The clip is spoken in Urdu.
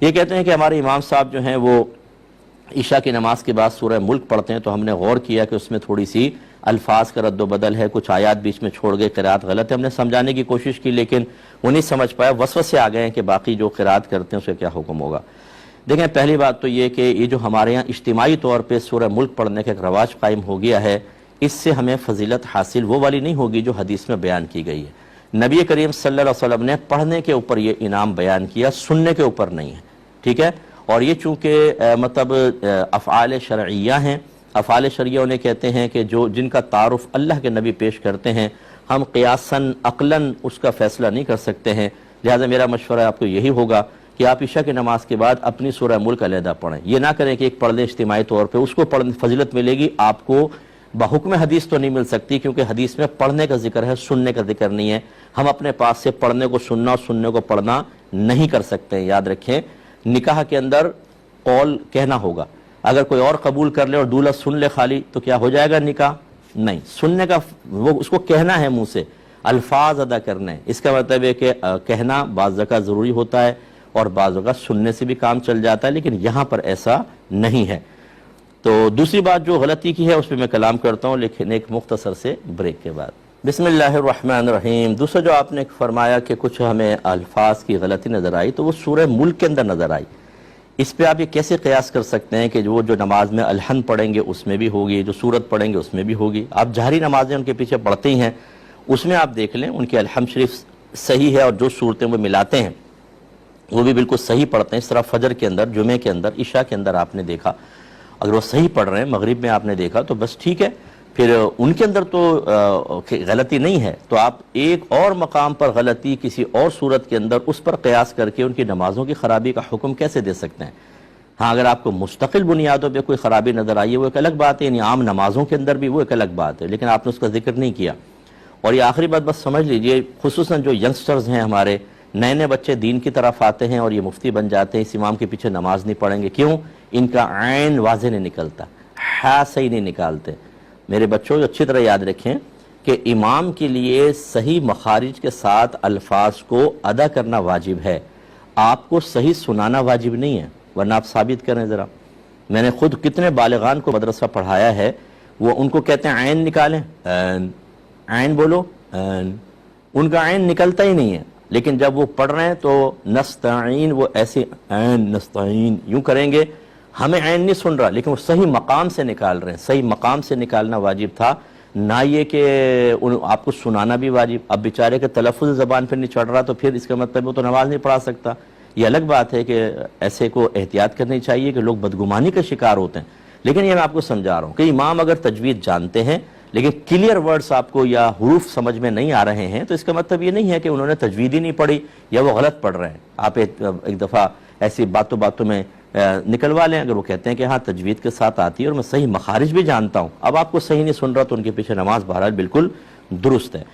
یہ کہتے ہیں کہ ہمارے امام صاحب جو ہیں وہ عشاء کی نماز کے بعد سورہ ملک پڑھتے ہیں، تو ہم نے غور کیا کہ اس میں تھوڑی سی الفاظ کا رد و بدل ہے، کچھ آیات بیچ میں چھوڑ گئے، قرات غلط ہے۔ ہم نے سمجھانے کی کوشش کی لیکن وہ نہیں سمجھ پایا، وسوسے آ گئے ہیں کہ باقی جو قرات کرتے ہیں اس کا کیا حکم ہوگا۔ دیکھیں، پہلی بات تو یہ کہ یہ جو ہمارے ہاں اجتماعی طور پہ سورہ ملک پڑھنے کا ایک رواج قائم ہو گیا ہے، اس سے ہمیں فضیلت حاصل وہ والی نہیں ہوگی جو حدیث میں بیان کی گئی ہے۔ نبی کریم صلی اللہ علیہ وسلم نے پڑھنے کے اوپر یہ انعام بیان کیا، سننے کے اوپر نہیں ہے، ٹھیک ہے۔ اور یہ چونکہ مطلب افعال شرعیہ ہیں، افعال شرعیہ انہیں کہتے ہیں کہ جن کا تعارف اللہ کے نبی پیش کرتے ہیں، ہم قیاساً عقلاً اس کا فیصلہ نہیں کر سکتے ہیں، لہذا میرا مشورہ آپ کو یہی ہوگا کہ آپ عشاء کی نماز کے بعد اپنی سورہ ملک علیحدہ پڑھیں۔ یہ نہ کریں کہ ایک پڑھ لیں اجتماعی طور پہ، اس کو پڑھنے فضیلت ملے گی، آپ کو بحکم حدیث تو نہیں مل سکتی، کیونکہ حدیث میں پڑھنے کا ذکر ہے، سننے کا ذکر نہیں ہے۔ ہم اپنے پاس سے پڑھنے کو سننا اور سننے کو پڑھنا نہیں کر سکتے ہیں۔ یاد رکھیں، نکاح کے اندر قول کہنا ہوگا، اگر کوئی اور قبول کر لے اور دولہا سن لے خالی تو کیا ہو جائے گا نکاح؟ نہیں، سننے کا وہ اس کو کہنا ہے، منہ سے الفاظ ادا کرنے ہیں۔ اس کا مطلب ہے کہ کہنا بعض جگہ ضروری ہوتا ہے اور بعض جگہ سننے سے بھی کام چل جاتا ہے، لیکن یہاں پر ایسا نہیں ہے۔ تو دوسری بات جو غلطی کی ہے اس پہ میں کلام کرتا ہوں، لیکن ایک مختصر سے بریک کے بعد۔ بسم اللہ الرحمن الرحیم۔ دوسرا جو آپ نے فرمایا کہ کچھ ہمیں الفاظ کی غلطی نظر آئی، تو وہ سورہ ملک کے اندر نظر آئی۔ اس پہ آپ یہ کیسے قیاس کر سکتے ہیں کہ جو نماز میں الحن پڑھیں گے اس میں بھی ہوگی، جو سورت پڑھیں گے اس میں بھی ہوگی؟ آپ جہری نمازیں ان کے پیچھے پڑھتے ہی ہیں، اس میں آپ دیکھ لیں ان کی الحم شریف صحیح ہے، اور جو صورتیں وہ ملاتے ہیں وہ بھی بالکل صحیح پڑھتے ہیں۔ اس طرح فجر کے اندر، جمعے کے اندر، عشاء کے اندر آپ نے دیکھا اگر وہ صحیح پڑھ رہے ہیں، مغرب میں آپ نے دیکھا تو بس ٹھیک ہے، پھر ان کے اندر تو غلطی نہیں ہے۔ تو آپ ایک اور مقام پر غلطی کسی اور صورت کے اندر اس پر قیاس کر کے ان کی نمازوں کی خرابی کا حکم کیسے دے سکتے ہیں؟ ہاں، اگر آپ کو مستقل بنیادوں پہ کوئی خرابی نظر آئی ہے وہ ایک الگ بات ہے، یعنی عام نمازوں کے اندر بھی وہ ایک الگ بات ہے، لیکن آپ نے اس کا ذکر نہیں کیا۔ اور یہ آخری بات بس سمجھ لیجئے، خصوصاً جو ینگسٹرز ہیں ہمارے، نئے بچے دین کی طرف آتے ہیں اور یہ مفتی بن جاتے ہیں، اس امام کے پیچھے نماز نہیں پڑھیں گے، کیوں؟ ان کا عین واضح نہیں نکلتا، ہاں صحیح نہیں نکالتے۔ میرے بچوں اچھی طرح یاد رکھیں کہ امام کے لیے صحیح مخارج کے ساتھ الفاظ کو ادا کرنا واجب ہے، آپ کو صحیح سنانا واجب نہیں ہے، ورنہ آپ ثابت کریں ذرا۔ میں نے خود کتنے بالغان کو مدرسہ پڑھایا ہے، وہ ان کو کہتے ہیں عین نکالیں، عین بولو، ان کا عین نکلتا ہی نہیں ہے، لیکن جب وہ پڑھ رہے ہیں تو نستعین، وہ ایسے عین نستعین یوں کریں گے، ہمیں عین نہیں سن رہا لیکن وہ صحیح مقام سے نکال رہے ہیں۔ صحیح مقام سے نکالنا واجب تھا، نہ یہ کہ آپ کو سنانا بھی واجب۔ اب بیچارے کے تلفظ زبان پہ نہیں چڑھ رہا تو پھر اس کا مطلب وہ تو نماز نہیں پڑھا سکتا۔ یہ الگ بات ہے کہ ایسے کو احتیاط کرنی چاہیے کہ لوگ بدگمانی کا شکار ہوتے ہیں، لیکن یہ میں آپ کو سمجھا رہا ہوں کہ امام اگر تجوید جانتے ہیں لیکن کلیئر ورڈز آپ کو یا حروف سمجھ میں نہیں آ رہے ہیں تو اس کا مطلب یہ نہیں ہے کہ انہوں نے تجوید ہی نہیں پڑھی یا وہ غلط پڑھ رہے ہیں۔ آپ ایک دفعہ ایسی باتوں میں نکلوا لیں، اگر وہ کہتے ہیں کہ ہاں تجوید کے ساتھ آتی ہے اور میں صحیح مخارج بھی جانتا ہوں، اب آپ کو صحیح نہیں سن رہا تو ان کے پیچھے نماز بہرحال بالکل درست ہے۔